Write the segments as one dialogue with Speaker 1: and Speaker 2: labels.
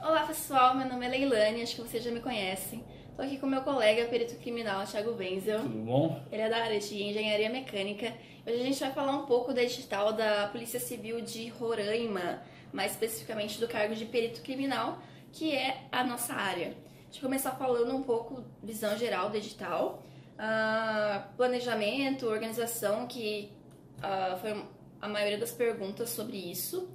Speaker 1: Olá pessoal, meu nome é Leilane, acho que vocês já me conhecem. Estou aqui com meu colega perito criminal, Thiago Wenzel.
Speaker 2: Tudo bom?
Speaker 1: Ele é da área de engenharia mecânica. Hoje a gente vai falar um pouco da edital da Polícia Civil de Roraima, mais especificamente do cargo de perito criminal, que é a nossa área. Deixa eu começar falando um pouco visão geral do edital, planejamento, organização, que foi a maioria das perguntas sobre isso.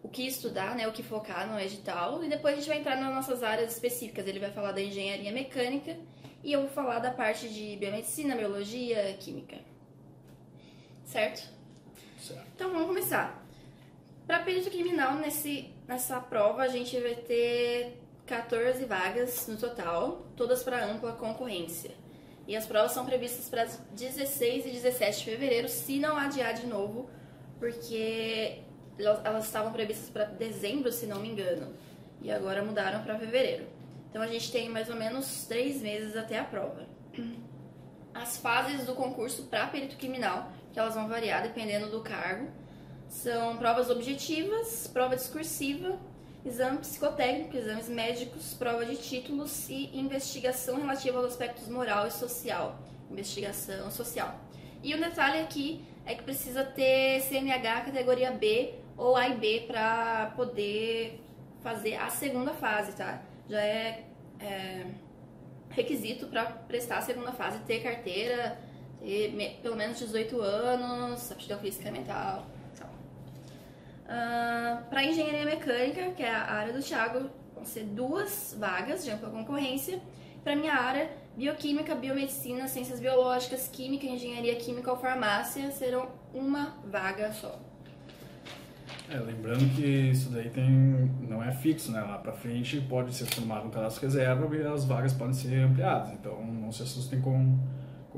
Speaker 1: O que estudar, né, o que focar no edital, e depois a gente vai entrar nas nossas áreas específicas. Ele vai falar da engenharia mecânica e eu vou falar da parte de biomedicina, biologia, química. Certo?
Speaker 2: Certo.
Speaker 1: Então vamos começar. Para perito criminal, nessa prova a gente vai ter 14 vagas no total, todas para ampla concorrência. E as provas são previstas para 16 e 17 de fevereiro, se não adiar de novo, porque elas estavam previstas para dezembro, se não me engano, e agora mudaram para fevereiro. Então a gente tem mais ou menos 3 meses até a prova. As fases do concurso para perito criminal, que elas vão variar dependendo do cargo, são provas objetivas, prova discursiva, exame psicotécnico, exames médicos, prova de títulos e investigação relativa aos aspectos moral e social. Investigação social. E o detalhe aqui é que precisa ter CNH categoria B ou A e B para poder fazer a segunda fase, tá? Já é requisito para prestar a segunda fase, ter carteira, ter pelo menos 18 anos, aptidão física e mental. Para engenharia mecânica, que é a área do Thiago, vão ser 2 vagas de ampla concorrência. Para minha área, bioquímica, biomedicina, ciências biológicas, química, engenharia química ou farmácia, serão 1 vaga só.
Speaker 2: Lembrando que isso daí não é fixo, né? Lá pra frente pode ser formado um cadastro reserva e as vagas podem ser ampliadas, então não se assustem com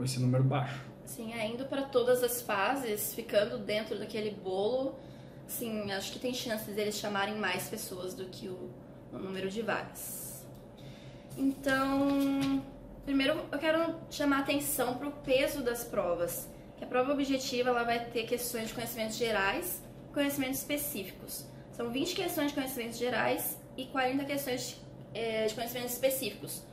Speaker 2: esse número baixo.
Speaker 1: Sim, indo para todas as fases, ficando dentro daquele bolo, sim, acho que tem chances deles chamarem mais pessoas do que o número de vagas. Então, primeiro eu quero chamar a atenção para o peso das provas. Que a prova objetiva ela vai ter questões de conhecimentos gerais, conhecimentos específicos. São 20 questões de conhecimentos gerais e 40 questões de conhecimentos específicos.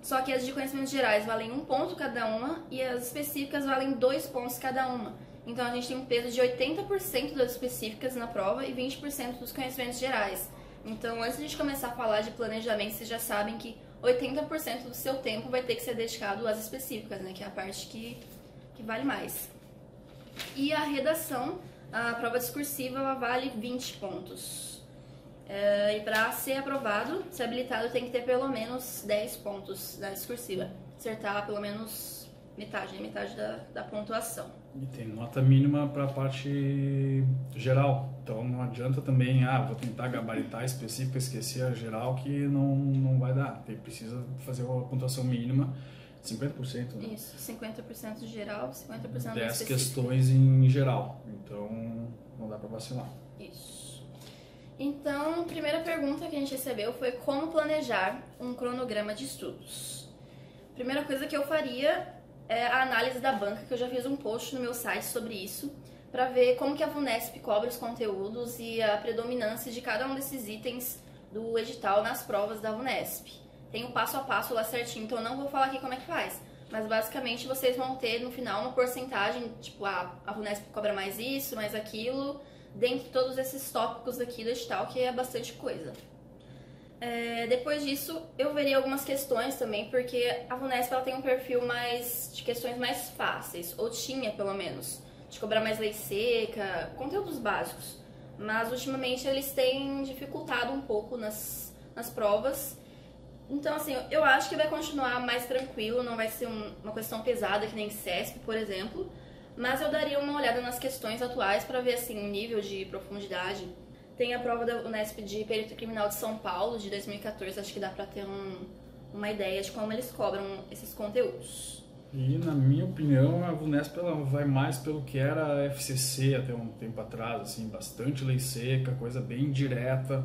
Speaker 1: Só que as de conhecimentos gerais valem 1 ponto cada uma e as específicas valem 2 pontos cada uma. Então a gente tem um peso de 80% das específicas na prova e 20% dos conhecimentos gerais. Então antes de a gente começar a falar de planejamento, vocês já sabem que 80% do seu tempo vai ter que ser dedicado às específicas, né? Que é a parte que vale mais. E a redação, a prova discursiva, ela vale 20 pontos. E para ser aprovado, ser habilitado, tem que ter pelo menos 10 pontos na discursiva. Acertar pelo menos metade da pontuação.
Speaker 2: E tem nota mínima para a parte geral, então não adianta também, vou tentar gabaritar específica, esquecer a geral, que não vai dar. Precisa fazer uma pontuação mínima, 50%, né?
Speaker 1: Isso, 50% de geral, 50%
Speaker 2: 10
Speaker 1: específica.
Speaker 2: questões em geral, então não dá para vacilar.
Speaker 1: Isso. Então, a primeira pergunta que a gente recebeu foi como planejar um cronograma de estudos. Primeira coisa que eu faria é a análise da banca, que eu já fiz um post no meu site sobre isso, para ver como que a VUNESP cobra os conteúdos e a predominância de cada um desses itens do edital nas provas da VUNESP. Tem o passo a passo lá certinho, então eu não vou falar aqui como é que faz, mas basicamente vocês vão ter no final uma porcentagem, tipo, a VUNESP cobra mais isso, mais aquilo, dentre todos esses tópicos aqui do edital, que é bastante coisa. Depois disso, eu veria algumas questões também, porque a VUNESP ela tem um perfil de questões mais fáceis, ou tinha pelo menos, de cobrar mais lei seca, conteúdos básicos. Mas ultimamente eles têm dificultado um pouco nas provas. Então, assim, eu acho que vai continuar mais tranquilo, não vai ser uma questão pesada que nem CESP, por exemplo. Mas eu daria uma olhada nas questões atuais para ver, assim, o nível de profundidade. Tem a prova da Unesp de Perito Criminal de São Paulo, de 2014, acho que dá pra ter uma ideia de como eles cobram esses conteúdos.
Speaker 2: E, na minha opinião, a VUNESP ela vai mais pelo que era a FCC até um tempo atrás, assim, bastante lei seca, coisa bem direta,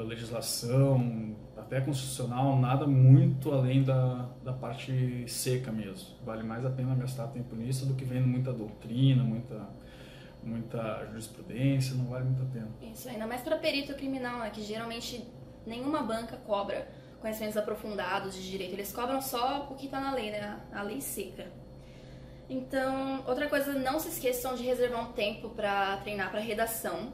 Speaker 2: legislação, até constitucional, nada muito além da parte seca mesmo. Vale mais a pena gastar tempo nisso do que vendo muita doutrina, muita jurisprudência, não vale muito a pena.
Speaker 1: Isso, ainda mais para perito criminal, né, que geralmente nenhuma banca cobra conhecimentos aprofundados de direito, eles cobram só o que está na lei, né? A lei seca. Então, outra coisa, não se esqueçam de reservar um tempo para treinar para redação.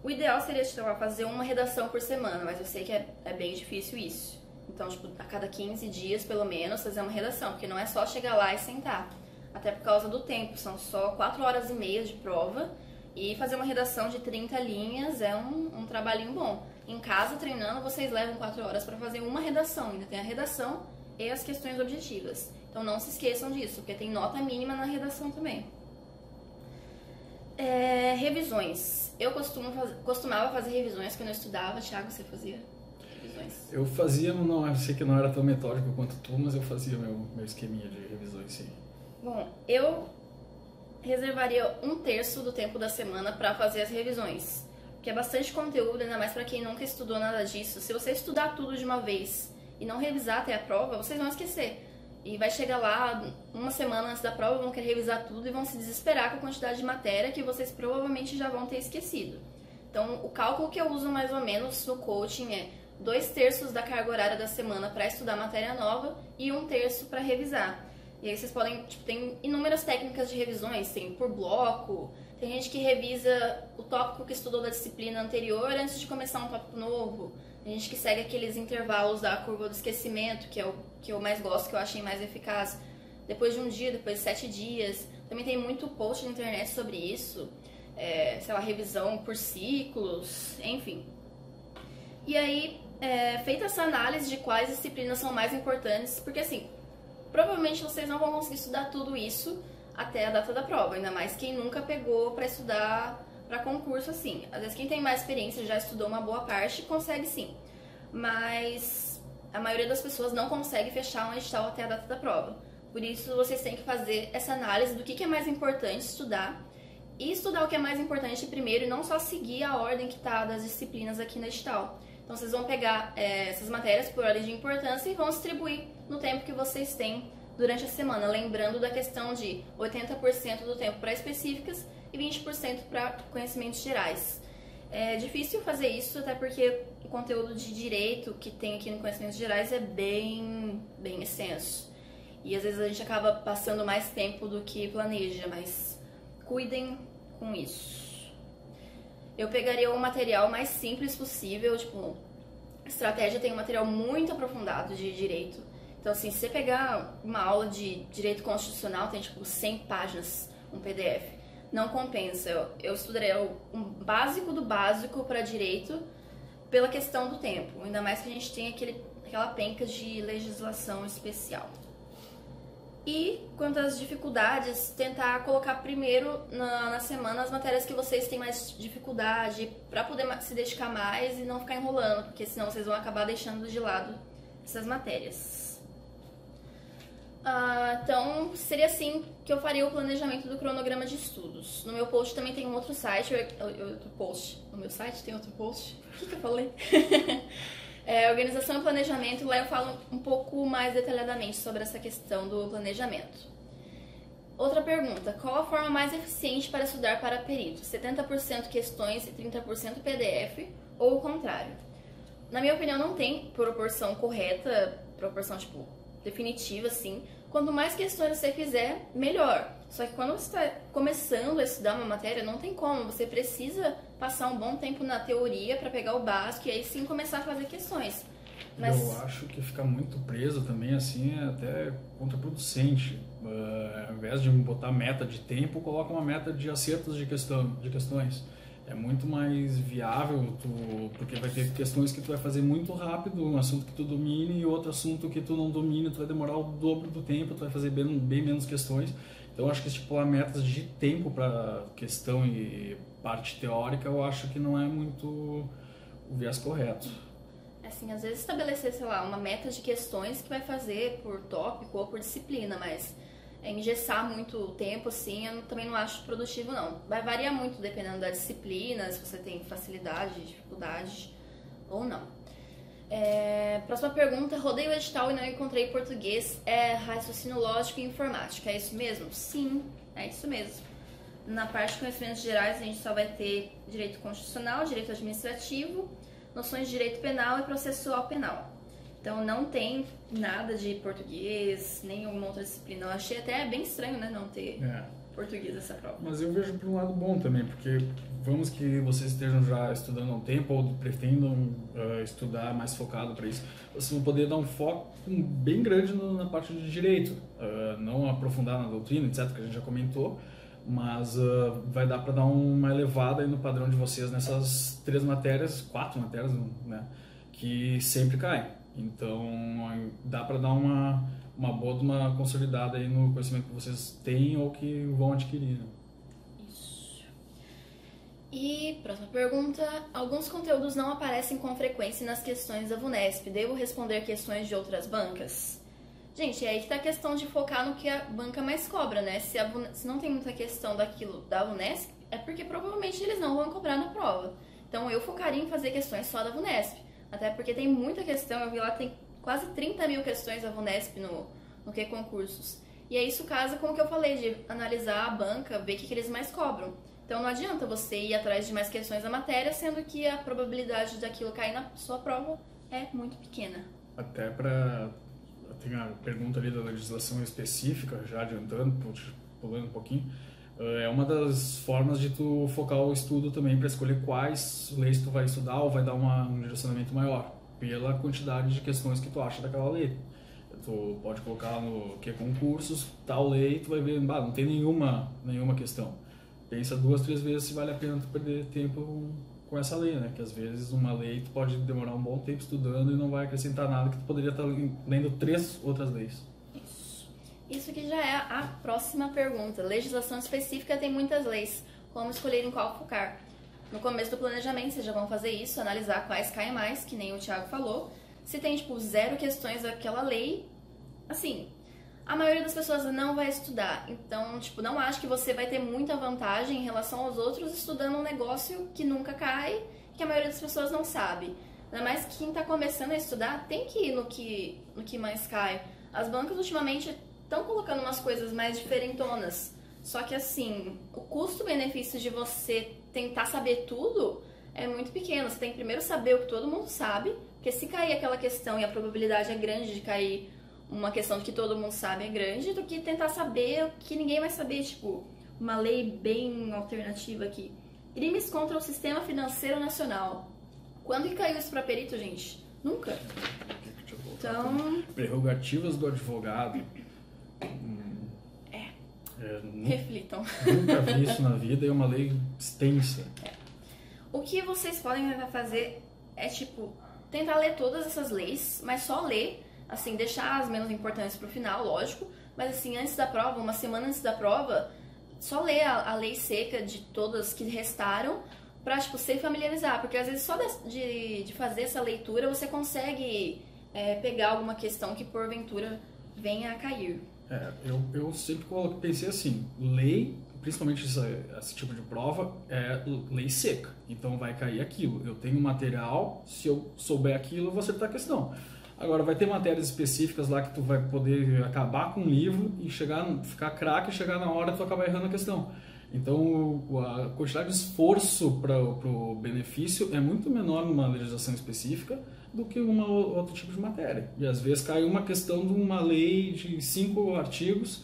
Speaker 1: O ideal seria fazer uma redação por semana, mas eu sei que é bem difícil isso. Então, tipo, a cada 15 dias, pelo menos, fazer uma redação, porque não é só chegar lá e sentar. Até por causa do tempo, são só 4 horas e meia de prova, e fazer uma redação de 30 linhas é um trabalhinho bom. Em casa, treinando, vocês levam 4 horas para fazer uma redação, ainda tem a redação e as questões objetivas. Então, não se esqueçam disso, porque tem nota mínima na redação também. Revisões. Eu costumava fazer revisões quando eu estudava. Thiago, você fazia revisões?
Speaker 2: Eu fazia, não, eu sei que não era tão metódico quanto tu, mas eu fazia meu esqueminha de revisões, sim.
Speaker 1: Bom, eu reservaria 1/3 do tempo da semana para fazer as revisões, porque é bastante conteúdo, ainda mais para quem nunca estudou nada disso. Se você estudar tudo de uma vez e não revisar até a prova, vocês vão esquecer. E vai chegar lá, uma semana antes da prova, vão querer revisar tudo e vão se desesperar com a quantidade de matéria que vocês provavelmente já vão ter esquecido. Então, o cálculo que eu uso mais ou menos no coaching é 2/3 da carga horária da semana para estudar matéria nova e 1/3 para revisar. E aí vocês podem, tem inúmeras técnicas de revisões, tem por bloco, tem gente que revisa o tópico que estudou da disciplina anterior antes de começar um tópico novo. Tem gente que segue aqueles intervalos da curva do esquecimento, que é o que eu mais gosto, que eu achei mais eficaz. Depois de um dia, depois de 7 dias. Também tem muito post na internet sobre isso. Sei lá, revisão por ciclos, enfim. E aí, feita essa análise de quais disciplinas são mais importantes, porque assim, provavelmente vocês não vão conseguir estudar tudo isso até a data da prova, ainda mais quem nunca pegou para estudar para concurso assim. Às vezes quem tem mais experiência já estudou uma boa parte consegue sim, mas a maioria das pessoas não consegue fechar um edital até a data da prova. Por isso vocês têm que fazer essa análise do que é mais importante estudar e estudar o que é mais importante primeiro e não só seguir a ordem que está das disciplinas aqui no edital. Então vocês vão pegar essas matérias por ordem de importância e vão distribuir no tempo que vocês têm durante a semana, lembrando da questão de 80% do tempo para específicas e 20% para conhecimentos gerais. É difícil fazer isso, até porque o conteúdo de direito que tem aqui no Conhecimentos Gerais é bem extenso. E às vezes a gente acaba passando mais tempo do que planeja, mas cuidem com isso. Eu pegaria o material mais simples possível, tipo, Estratégia tem um material muito aprofundado de direito. Então, assim, se você pegar uma aula de direito constitucional, tem tipo 100 páginas, um PDF. Não compensa. Eu estudaria um básico do básico para direito pela questão do tempo. Ainda mais que a gente tem aquela penca de legislação especial. E quanto às dificuldades, tentar colocar primeiro na semana as matérias que vocês têm mais dificuldade, para poder se dedicar mais e não ficar enrolando, porque senão vocês vão acabar deixando de lado essas matérias. Então, seria assim que eu faria o planejamento do cronograma de estudos. No meu post também tem um outro site, outro post. No meu site tem outro post? O que eu falei? Organização e planejamento, lá eu falo um pouco mais detalhadamente sobre essa questão do planejamento. Outra pergunta, qual a forma mais eficiente para estudar para perito? 70% questões e 30% PDF ou o contrário? Na minha opinião, não tem proporção correta, proporção tipo definitiva, assim. Quanto mais questões você fizer, melhor. Só que quando você está começando a estudar uma matéria, não tem como. Você precisa passar um bom tempo na teoria para pegar o básico e aí sim começar a fazer questões. Mas
Speaker 2: eu acho que ficar muito preso também, assim, é até contraproducente. Ao invés de botar meta de tempo, coloca uma meta de acertos de questões. É muito mais viável, porque vai ter questões que tu vai fazer muito rápido, um assunto que tu domine, e outro assunto que tu não domine, tu vai demorar o dobro do tempo, tu vai fazer bem menos questões. Então, eu acho que estipular metas de tempo para questão e parte teórica, eu acho que não é muito o viés correto.
Speaker 1: Assim, às vezes estabelecer, sei lá, uma meta de questões que vai fazer por tópico ou por disciplina, mas engessar muito o tempo, assim, eu também não acho produtivo, não. Vai variar muito dependendo da disciplina, se você tem facilidade, dificuldade ou não. Próxima pergunta, rodei o edital e não encontrei português, raciocínio lógico e informática, é isso mesmo? Sim, é isso mesmo. Na parte de conhecimentos gerais a gente só vai ter direito constitucional, direito administrativo, noções de direito penal e processual penal. Então não tem nada de português, nem alguma outra disciplina. Eu achei até bem estranho, né, não ter português essa prova.
Speaker 2: Mas eu vejo por um lado bom também, porque vamos que vocês estejam já estudando há um tempo ou pretendam estudar mais focado para isso, vocês vão poder dar um foco bem grande na parte de direito, não aprofundar na doutrina, etc, que a gente já comentou, mas vai dar para dar uma elevada aí no padrão de vocês nessas 4 matérias, né, que sempre caem. Então, dá para dar uma boa de uma consolidada aí no conhecimento que vocês têm ou que vão adquirir. Né?
Speaker 1: Isso. E, próxima pergunta. Alguns conteúdos não aparecem com frequência nas questões da VUNESP. Devo responder questões de outras bancas? Gente, é aí que está a questão de focar no que a banca mais cobra, né? Se não tem muita questão daquilo da VUNESP, é porque provavelmente eles não vão cobrar na prova. Então, eu focaria em fazer questões só da VUNESP. Até porque tem muita questão, eu vi lá, tem quase 30 mil questões da VUNESP no que concursos. E aí isso casa com o que eu falei, de analisar a banca, ver o que eles mais cobram. Então não adianta você ir atrás de mais questões da matéria, sendo que a probabilidade daquilo cair na sua prova é muito pequena.
Speaker 2: Até para... Tem a pergunta ali da legislação específica, já adiantando, pulando um pouquinho. É uma das formas de tu focar o estudo também para escolher quais leis tu vai estudar ou vai dar um direcionamento maior, pela quantidade de questões que tu acha daquela lei. Tu pode colocar no que concursos, tal lei, tu vai ver, não tem nenhuma questão. Pensa 2, 3 vezes se vale a pena tu perder tempo com essa lei, né? Que às vezes uma lei tu pode demorar um bom tempo estudando e não vai acrescentar nada que tu poderia estar lendo 3 outras leis.
Speaker 1: Isso aqui já é a próxima pergunta. Legislação específica tem muitas leis. Como escolher em qual focar? No começo do planejamento, vocês já vão fazer isso, analisar quais caem mais, que nem o Thiago falou. Se tem, 0 questões daquela lei, assim, a maioria das pessoas não vai estudar. Então, não acho que você vai ter muita vantagem em relação aos outros estudando um negócio que nunca cai, que a maioria das pessoas não sabe. Ainda mais que quem está começando a estudar tem que ir no que mais cai. As bancas, ultimamente, estão colocando umas coisas mais diferentonas. Só que assim, o custo-benefício de você tentar saber tudo é muito pequeno. Você tem que primeiro saber o que todo mundo sabe, porque se cair aquela questão e a probabilidade é grande de cair uma questão que todo mundo sabe é grande, do que tentar saber o que ninguém vai saber, uma lei bem alternativa aqui. Crimes contra o sistema financeiro nacional. Quando que caiu isso para perito, gente? Nunca. Então...
Speaker 2: Prerrogativas do advogado.
Speaker 1: Reflitam.
Speaker 2: Nunca vi isso na vida, é uma lei extensa.
Speaker 1: O que vocês podem tentar fazer é, tentar ler todas essas leis, mas só ler, assim, deixar as menos importantes pro final, lógico, mas assim, antes da prova, uma semana antes da prova, só ler a lei seca de todas que restaram pra, se familiarizar, porque às vezes só de fazer essa leitura você consegue pegar alguma questão que porventura venha a cair.
Speaker 2: Eu sempre pensei assim, lei, principalmente esse tipo de prova, é lei seca, então vai cair aquilo. Eu tenho material, se eu souber aquilo, eu vou acertar a questão. Agora, vai ter matérias específicas lá que tu vai poder acabar com o livro e ficar craque e chegar na hora tu acabar errando a questão. Então, a quantidade de esforço para o benefício é muito menor numa legislação específica do que outro tipo de matéria. E às vezes cai uma questão de uma lei de 5 artigos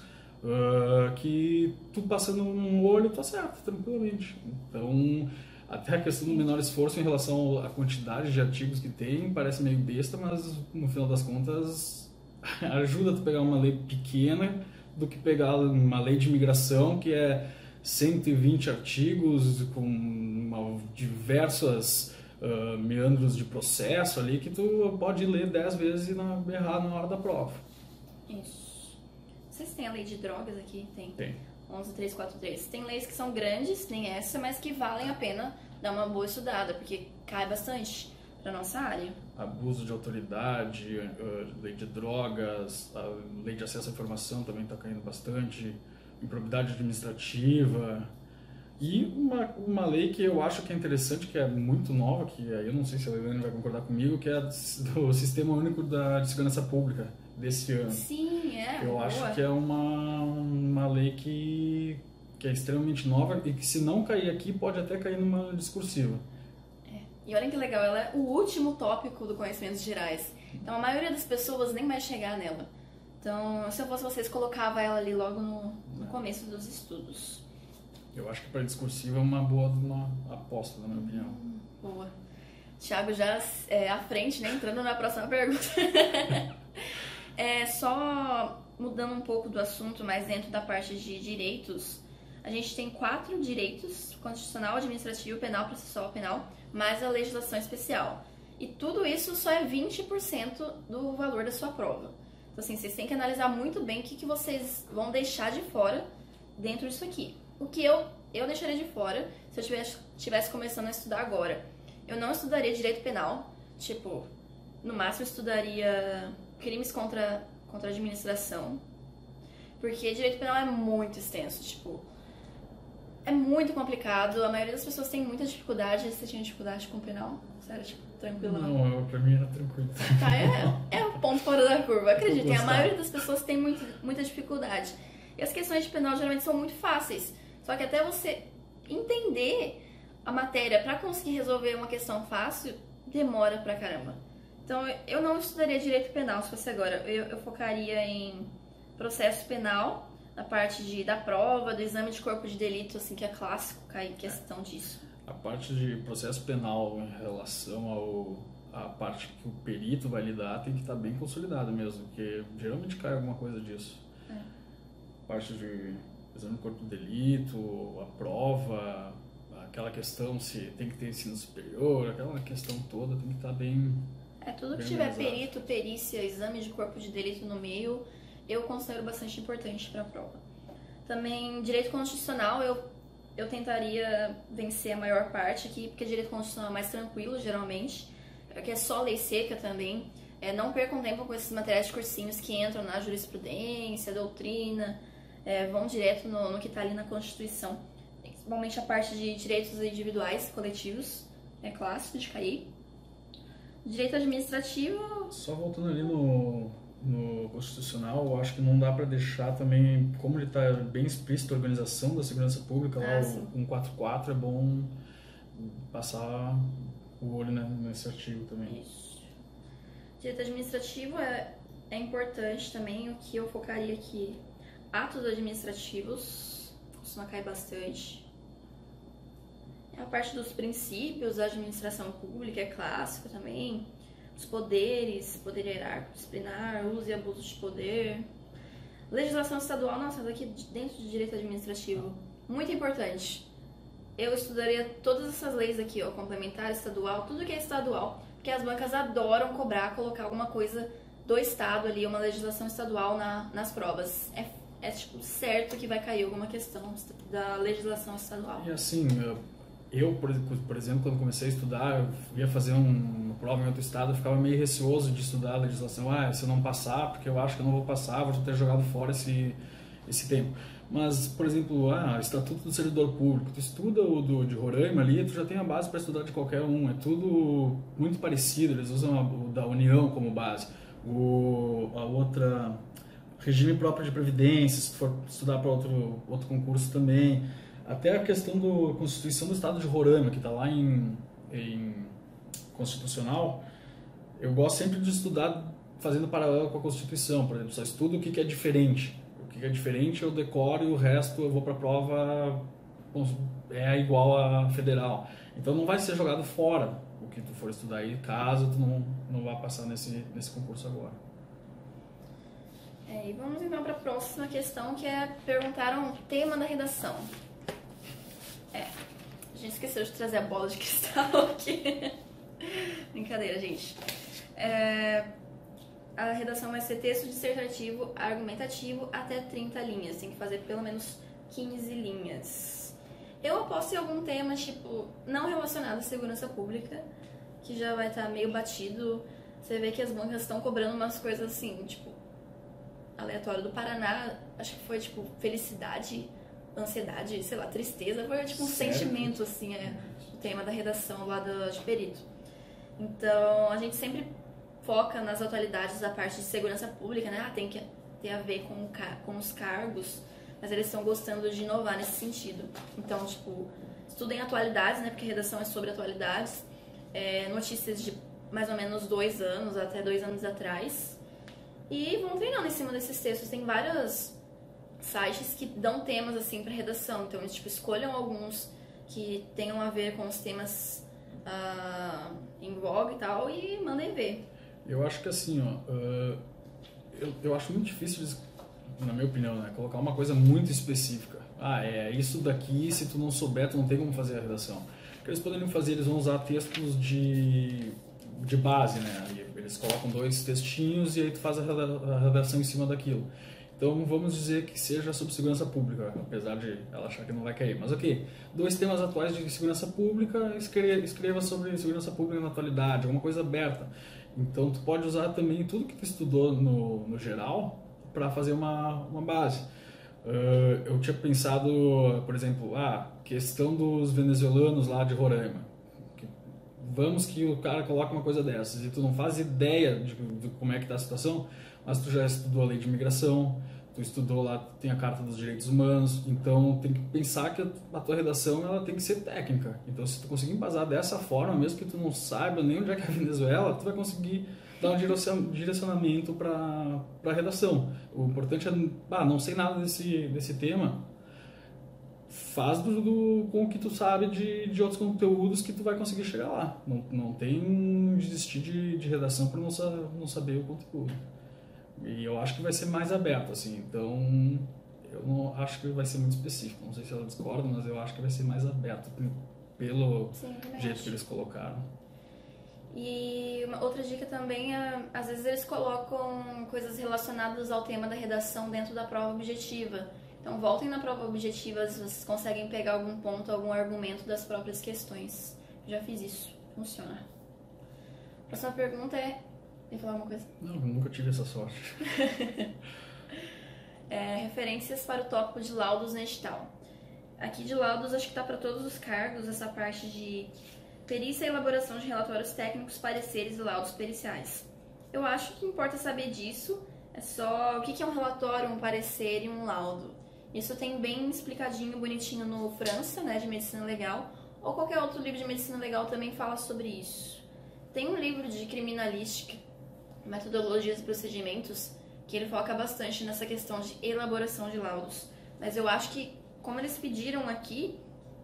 Speaker 2: que tu passando um olho tu acerta tranquilamente. Então, até a questão do menor esforço em relação à quantidade de artigos que tem parece meio besta, mas no final das contas ajuda tu pegar uma lei pequena do que pegar uma lei de imigração que é 120 artigos com diversas meandros de processo ali que tu pode ler 10 vezes e errar na hora da prova.
Speaker 1: Isso. Vocês têm a lei de drogas aqui?
Speaker 2: Tem.
Speaker 1: 11343. Tem leis que são grandes, nem essa, mas que valem a pena dar uma boa estudada, porque cai bastante para nossa área.
Speaker 2: Abuso de autoridade, lei de drogas, a lei de acesso à informação também está caindo bastante, improbidade administrativa. E uma lei que eu acho que é interessante, que é muito nova, que aí eu não sei se a Leilane vai concordar comigo, que é do Sistema Único de Segurança Pública desse ano.
Speaker 1: Sim,
Speaker 2: eu
Speaker 1: boa.
Speaker 2: acho que é uma lei que é extremamente nova e que se não cair aqui pode até cair numa discursiva.
Speaker 1: E olha que legal, ela é o último tópico do Conhecimentos Gerais. Então a maioria das pessoas nem vai chegar nela. Então, se eu fosse vocês, colocava ela ali logo no começo dos estudos.
Speaker 2: Eu acho que para discursiva é uma aposta, na minha opinião.
Speaker 1: Boa. Thiago já à frente, né? Entrando na próxima pergunta. Só mudando um pouco do assunto, mas dentro da parte de direitos, a gente tem 4 direitos: constitucional, administrativo, penal, processual, penal, mais a legislação especial. E tudo isso só é 20% do valor da sua prova. Então, assim, vocês têm que analisar muito bem o que vocês vão deixar de fora dentro disso aqui. O que eu deixaria de fora se eu estivesse começando a estudar agora? Eu não estudaria direito penal. Tipo, no máximo eu estudaria crimes contra a administração. Porque direito penal é muito extenso. Tipo, é muito complicado. A maioria das pessoas tem muita dificuldade. Você tinha dificuldade com penal? Sério, tipo, tranquilo?
Speaker 2: Não, pra mim era tranquilo.
Speaker 1: Tá, é o ponto fora da curva. Acreditem, a maioria das pessoas tem muita dificuldade. E as questões de penal geralmente são muito fáceis. Só que até você entender a matéria pra conseguir resolver uma questão fácil, demora pra caramba. Então, eu não estudaria direito penal se fosse agora. Eu focaria em processo penal, na parte da prova, do exame de corpo de delito, assim, que é clássico, cair questão disso.
Speaker 2: A parte de processo penal em relação à parte que o perito vai lidar tem que estar bem consolidada mesmo, porque geralmente cai alguma coisa disso. Parte de exame de corpo de delito, a prova, aquela questão se tem que ter ensino superior, aquela questão toda tem que estar bem...
Speaker 1: Tudo que tiver perito, perícia, exame de corpo de delito no meio, eu considero bastante importante para a prova. Também, direito constitucional, eu tentaria vencer a maior parte aqui, porque direito constitucional é mais tranquilo, geralmente, que é só lei seca também. Não percam tempo com esses materiais de cursinhos que entram na jurisprudência, doutrina, vão direto no que está ali na Constituição. Principalmente a parte de direitos individuais, coletivos, é clássico de cair. Direito administrativo...
Speaker 2: Só voltando ali no Constitucional, eu acho que não dá para deixar também, como ele está bem explícito a organização da segurança pública, lá o 144, é bom passar o olho nesse artigo também.
Speaker 1: Isso. Direito administrativo é importante também, o que eu focaria aqui. Atos administrativos, costuma cair bastante. A parte dos princípios da administração pública é clássico também. Os poderes, poder hierárquico, disciplinar, uso e abuso de poder. Legislação estadual, nossa, daqui dentro de direito administrativo, muito importante. Eu estudaria todas essas leis aqui, ó, complementar, estadual, tudo que é estadual, porque as bancas adoram colocar alguma coisa do estado ali, uma legislação estadual nas provas. É tipo, certo que vai cair alguma questão da legislação estadual.
Speaker 2: E assim, eu, por exemplo, quando comecei a estudar, eu ia fazer uma prova em outro estado, eu ficava meio receoso de estudar a legislação. Se eu não passar, porque eu acho que eu não vou passar, vou ter jogado fora esse tempo. Mas, por exemplo, Estatuto do Servidor Público, tu estuda o de Roraima ali, tu já tem a base para estudar de qualquer um, é tudo muito parecido, eles usam o da União como base. A outra, regime próprio de previdência, se tu for estudar para outro concurso também. Até a questão da Constituição do Estado de Roraima, que está lá em Constitucional, eu gosto sempre de estudar fazendo paralelo com a Constituição, por exemplo, só estudo o que é diferente. O que é diferente eu decoro e o resto eu vou para a prova igual a federal. Então não vai ser jogado fora o que tu for estudar aí, caso tu não vá passar nesse concurso agora.
Speaker 1: E vamos então para a próxima questão, que perguntaram o tema da redação. A gente esqueceu de trazer a bola de cristal aqui. Brincadeira, gente. A redação vai ser texto dissertativo, argumentativo, até 30 linhas. Tem que fazer pelo menos 15 linhas. Eu aposto em algum tema, tipo, não relacionado à segurança pública, que já vai estar meio batido. Você vê que as bancas estão cobrando umas coisas assim, tipo, aleatório do Paraná. Acho que foi, tipo, felicidade, ansiedade, sei lá, tristeza. Foi, tipo, um sentimento, assim, o tema da redação lá de perito. Então, a gente sempre foca nas atualidades da parte de segurança pública, né? Tem que ter a ver com os cargos, mas eles estão gostando de inovar nesse sentido. Então, tipo, estudem atualidades, né? Porque a redação é sobre atualidades. notícias de mais ou menos 2 anos, até 2 anos atrás, e vão treinando em cima desses textos. Tem vários sites que dão temas assim para redação, então eles tipo, escolham alguns que tenham a ver com os temas em voga e tal, e mandem ver.
Speaker 2: Eu acho que assim, ó, eu acho muito difícil, na minha opinião, né, colocar uma coisa muito específica. É isso daqui, se tu não souber, tu não tem como fazer a redação. O que eles poderiam fazer, eles vão usar textos de base, né? Eles colocam 2 textinhos e aí tu faz a redação em cima daquilo. Então vamos dizer que seja sobre segurança pública, apesar de ela achar que não vai cair. Mas ok, 2 temas atuais de segurança pública, escreva sobre segurança pública na atualidade, alguma coisa aberta. Então tu pode usar também tudo que tu estudou no geral para fazer uma base. Eu tinha pensado, por exemplo, questão dos venezuelanos lá de Roraima. Vamos que o cara coloca uma coisa dessas e tu não faz ideia de como é que está a situação, mas tu já estudou a lei de imigração, tu estudou lá, tem a Carta dos Direitos Humanos, então tem que pensar que a tua redação ela tem que ser técnica. Então se tu conseguir embasar dessa forma, mesmo que tu não saiba nem onde é que é a Venezuela, tu vai conseguir dar um direcionamento para a redação. O importante é, não sei nada desse tema, faz com o que tu sabe de outros conteúdos que tu vai conseguir chegar lá. Não tem desistir de redação por não saber o conteúdo. E eu acho que vai ser mais aberto, assim. Então, eu não acho que vai ser muito específico. Não sei se ela discorda, mas eu acho que vai ser mais aberto pelo jeito que eles colocaram.
Speaker 1: E uma outra dica também é, às vezes eles colocam coisas relacionadas ao tema da redação dentro da prova objetiva. Então voltem na prova objetiva se vocês conseguem pegar algum ponto, algum argumento das próprias questões. Já fiz isso, funciona. A próxima pergunta é... Quer falar alguma coisa?
Speaker 2: Não, eu nunca tive essa sorte.
Speaker 1: Referências para o tópico de laudos no edital. Aqui de laudos acho que está para todos os cargos essa parte de perícia e elaboração de relatórios técnicos, pareceres e laudos periciais. Eu acho que importa saber disso, é só o que é um relatório, um parecer e um laudo. Isso tem bem explicadinho, bonitinho no França, né, de Medicina Legal, ou qualquer outro livro de Medicina Legal também fala sobre isso. Tem um livro de criminalística, metodologias e procedimentos, que ele foca bastante nessa questão de elaboração de laudos. Mas eu acho que, como eles pediram aqui,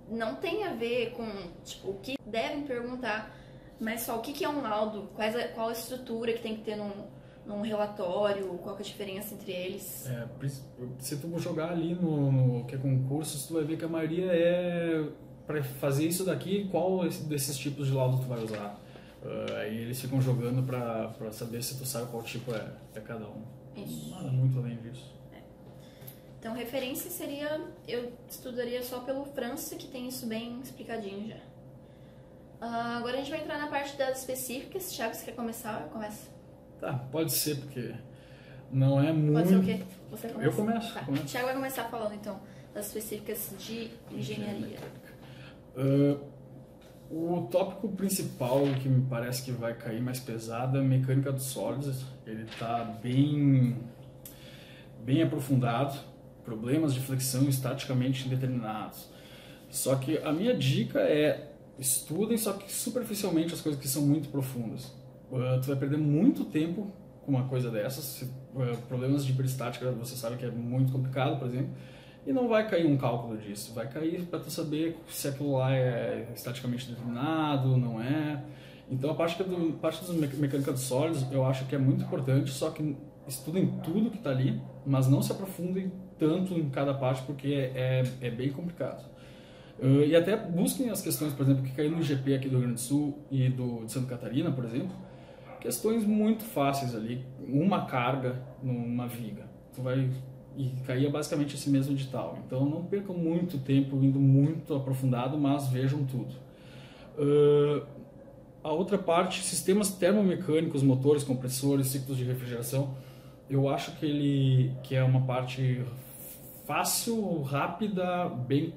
Speaker 1: não tem a ver com tipo, o que devem perguntar, mas só o que é um laudo, qual a estrutura que tem que ter num relatório, qual que é a diferença entre eles.
Speaker 2: Se tu jogar ali no que é concursos, tu vai ver que a maioria para fazer isso daqui, qual desses tipos de laudo tu vai usar. Aí eles ficam jogando para saber se tu sabe qual tipo é cada um.
Speaker 1: Isso.
Speaker 2: Nada muito além disso.
Speaker 1: Então, referência seria... Eu estudaria só pelo França, que tem isso bem explicadinho já. Agora a gente vai entrar na parte das específicas. Thiago, você quer começar? Começa.
Speaker 2: Tá, pode ser, porque não é muito...
Speaker 1: Pode ser o quê? Você começa?
Speaker 2: Eu começo.
Speaker 1: Tá. O Thiago vai começar falando, então, das específicas de engenharia.
Speaker 2: O tópico principal que me parece que vai cair mais pesado é a mecânica dos sólidos. Ele está bem aprofundado, problemas de flexão estaticamente indeterminados. Só que a minha dica é estudem, só que superficialmente as coisas que são muito profundas. Tu vai perder muito tempo com uma coisa dessas. Problemas de hiperestática você sabe que é muito complicado, por exemplo. E não vai cair um cálculo disso, vai cair para tu saber se aquilo lá é estaticamente determinado, não é. Então a parte da mecânica dos sólidos eu acho que é muito importante, só que estudem tudo que está ali, mas não se aprofundem tanto em cada parte porque é bem complicado. E até busquem as questões, por exemplo, que caíram no IGP aqui do Rio Grande do Sul e de Santa Catarina, por exemplo, questões muito fáceis ali, uma carga numa viga. E caía basicamente esse mesmo edital. Então não percam muito tempo indo muito aprofundado, mas vejam tudo. A outra parte, sistemas termomecânicos, motores, compressores, ciclos de refrigeração, eu acho que é uma parte fácil, rápida, bem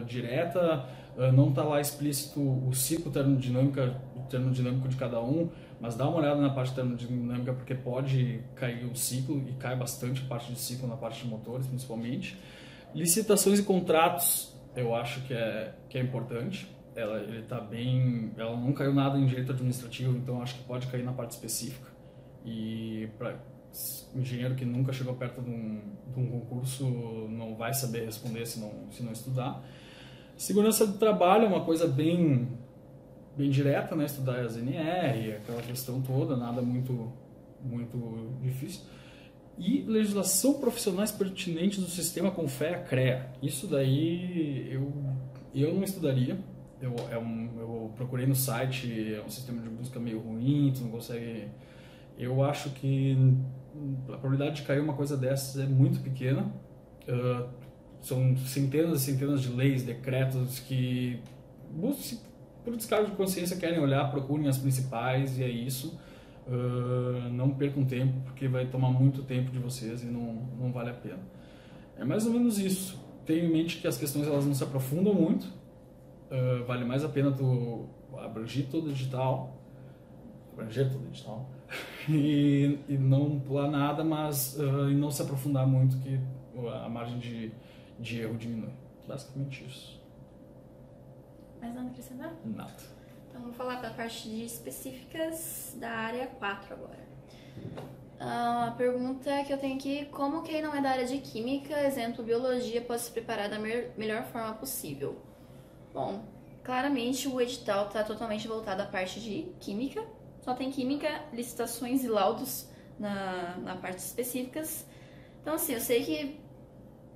Speaker 2: direta, não está lá explícito o ciclo termodinâmico de cada um, mas dá uma olhada na parte termodinâmica porque pode cair o ciclo e cai bastante parte de ciclo na parte de motores principalmente. Licitações e contratos eu acho que é importante. ele tá bem... Ela não caiu nada em direito administrativo, então acho que pode cair na parte específica. E para engenheiro que nunca chegou perto de um concurso não vai saber responder se não estudar. Segurança do trabalho é uma coisa bem direta, né? Estudar as NR, aquela questão toda, nada muito difícil. E legislação profissionais pertinentes do sistema com fé, CREA. Isso daí eu não estudaria. Eu procurei no site, é um sistema de busca meio ruim, tu não consegue... Eu acho que a probabilidade de cair uma coisa dessas é muito pequena. São centenas e centenas de leis, decretos que, por descargo de consciência, querem olhar, procurem as principais e é isso. Não percam tempo, porque vai tomar muito tempo de vocês e não vale a pena. É mais ou menos isso. Tenha em mente que as questões elas não se aprofundam muito. Vale mais a pena tu abranger todo o digital e não pular nada, mas e não se aprofundar muito, que a margem de erro diminui. Basicamente isso.
Speaker 1: Mais nada a acrescentar?
Speaker 2: Nada.
Speaker 1: Então vamos falar da parte de específicas da área 4 agora. A pergunta que eu tenho aqui: como quem não é da área de química, exemplo biologia, pode se preparar da melhor forma possível? Bom, claramente o edital está totalmente voltado à parte de química. Só tem química, licitações e laudos na parte específicas. Então, assim, eu sei que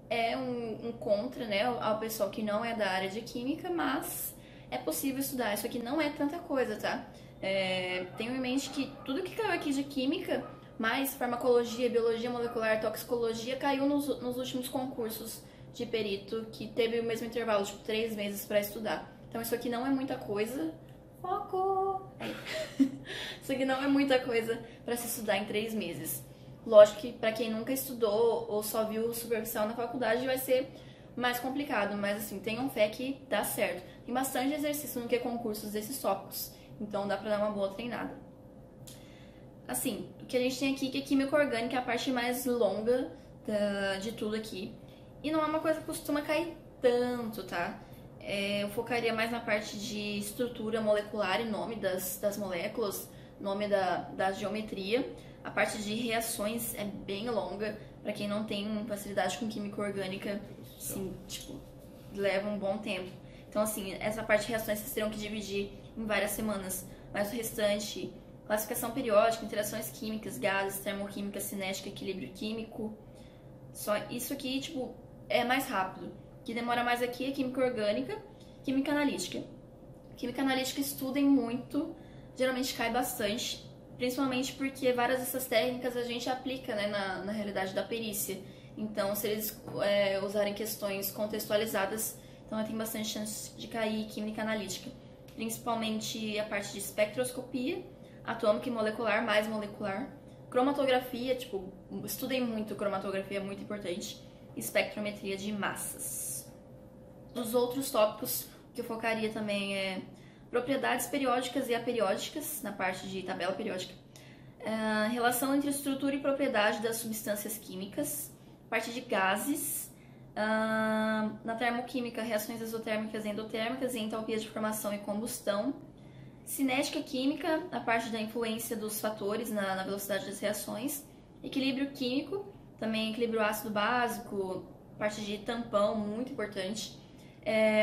Speaker 1: é um contra, né, ao pessoal que não é da área de química, mas é possível estudar. Isso aqui não é tanta coisa, tá? Tenho em mente que tudo que caiu aqui de química, mais farmacologia, biologia molecular, toxicologia, caiu nos últimos concursos de perito, que teve o mesmo intervalo, tipo 3 meses para estudar. Então, isso aqui não é muita coisa. Foco! Isso aqui não é muita coisa para se estudar em 3 meses. Lógico que para quem nunca estudou ou só viu superficial na faculdade vai ser mais complicado, mas assim, tenham fé que dá certo. Tem bastante exercício no que concursos desses tópicos, então dá para dar uma boa treinada. Assim, o que a gente tem aqui que é química orgânica, é a parte mais longa de tudo aqui. E não é uma coisa que costuma cair tanto, tá? Eu focaria mais na parte de estrutura molecular e nome das moléculas, nome da geometria. A parte de reações é bem longa, para quem não tem facilidade com química orgânica, assim, tipo, leva um bom tempo. Então, assim, essa parte de reações vocês terão que dividir em várias semanas, mas o restante, classificação periódica, interações químicas, gases, termoquímica, cinética, equilíbrio químico, só isso aqui, tipo, é mais rápido. O que demora mais aqui é química orgânica, química analítica. Química analítica estudem muito, geralmente cai bastante, principalmente porque várias dessas técnicas a gente aplica, né, na realidade da perícia. Então, se eles usarem questões contextualizadas, então tem bastante chance de cair química analítica. Principalmente a parte de espectroscopia, atômica e molecular, mais molecular. Cromatografia, tipo, estudem muito cromatografia, é muito importante. Espectrometria de massas. Os outros tópicos que eu focaria também é propriedades periódicas e aperiódicas, na parte de tabela periódica. Relação entre estrutura e propriedade das substâncias químicas. Parte de gases. Na termoquímica, reações exotérmicas e endotérmicas e entalpia de formação e combustão. Cinética química, a parte da influência dos fatores na velocidade das reações. Equilíbrio químico, também equilíbrio ácido básico, parte de tampão, muito importante.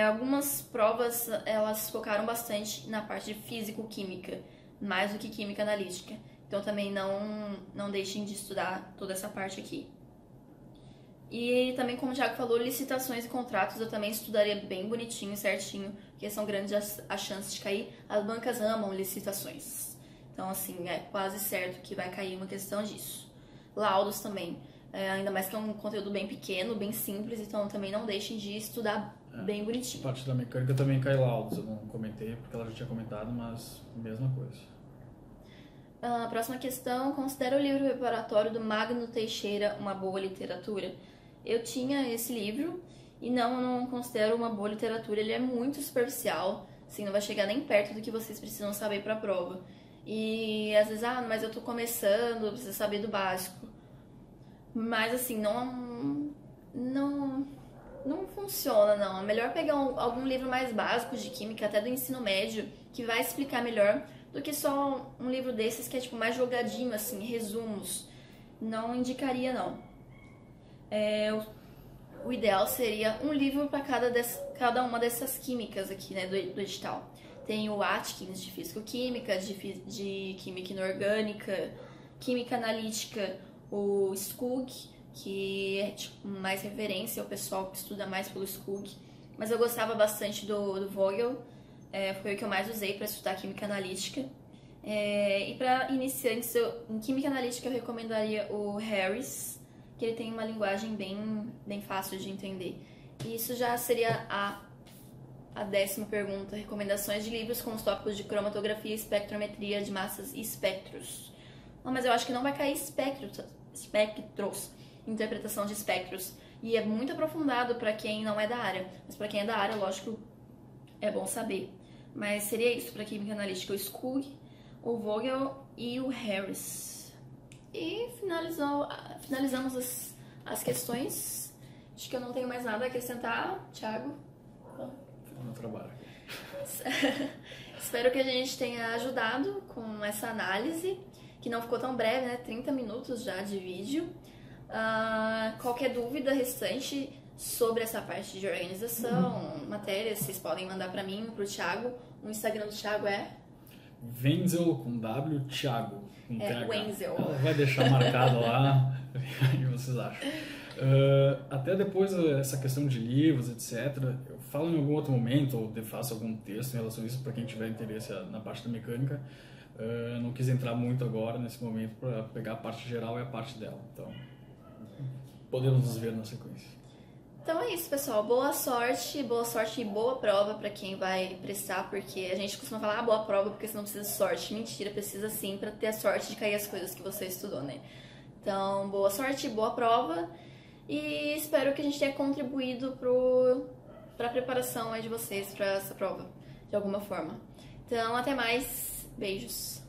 Speaker 1: Algumas provas, elas focaram bastante na parte de físico-química, mais do que química analítica. Então também não deixem de estudar toda essa parte aqui. E também, como o Thiago falou, licitações e contratos eu também estudaria bem bonitinho, certinho, porque são grandes as chances de cair. As bancas amam licitações. Então, assim, é quase certo que vai cair uma questão disso. Laudos também. Ainda mais que é um conteúdo bem pequeno, bem simples, então também não deixem de estudar bem bonitinho.
Speaker 2: A parte da mecânica também cai laudos, eu não comentei porque ela já tinha comentado, mas mesma coisa.
Speaker 1: A próxima questão: considera o livro preparatório do Magno Teixeira uma boa literatura? Eu tinha esse livro e eu não considero uma boa literatura, ele é muito superficial, assim, não vai chegar nem perto do que vocês precisam saber para a prova. E às vezes, mas eu tô começando, eu preciso saber do básico. Mas assim, não funciona, não. É melhor pegar algum livro mais básico de química, até do ensino médio, que vai explicar melhor, do que só um livro desses que é tipo mais jogadinho, assim, resumos. Não indicaria, não. O ideal seria um livro para cada uma dessas químicas aqui, né, do edital. Tem o Atkins de Físico-Química, de Química Inorgânica, Química Analítica, o Skug, que é tipo, mais referência ao pessoal que estuda mais pelo Skug. Mas eu gostava bastante do Vogel, foi o que eu mais usei para estudar Química Analítica. E para iniciantes, em Química Analítica eu recomendaria o Harris, que ele tem uma linguagem bem fácil de entender. E isso já seria a 10ª pergunta, recomendações de livros com os tópicos de cromatografia, espectrometria de massas e espectros. Não, mas eu acho que não vai cair espectros, interpretação de espectros. E é muito aprofundado para quem não é da área. Mas para quem é da área, lógico, é bom saber. Mas seria isso para Química Analítica, o Skug, o Vogel e o Harris. E finalizamos as questões. Acho que eu não tenho mais nada a acrescentar. Thiago?
Speaker 2: No trabalho.
Speaker 1: Espero que a gente tenha ajudado com essa análise, que não ficou tão breve, né? 30 minutos já de vídeo. Qualquer dúvida restante sobre essa parte de organização, matérias, vocês podem mandar para mim, pro Thiago. O Instagram do Thiago é?
Speaker 2: Wenzel com W, Thiago com
Speaker 1: TH. Wenzel.
Speaker 2: Ela vai deixar marcado lá e vocês acham. Até depois essa questão de livros, etc. Eu falo em algum outro momento ou faço algum texto em relação a isso para quem tiver interesse na parte da mecânica. Não quis entrar muito agora nesse momento para pegar a parte geral e a parte dela. Então, podemos nos ver na sequência.
Speaker 1: Então é isso, pessoal. Boa sorte e boa prova para quem vai prestar, porque a gente costuma falar boa prova porque você não precisa de sorte. Mentira, precisa sim para ter a sorte de cair as coisas que você estudou, né? Então, boa sorte, boa prova e espero que a gente tenha contribuído para a preparação de vocês para essa prova, de alguma forma. Então, até mais. Beijos.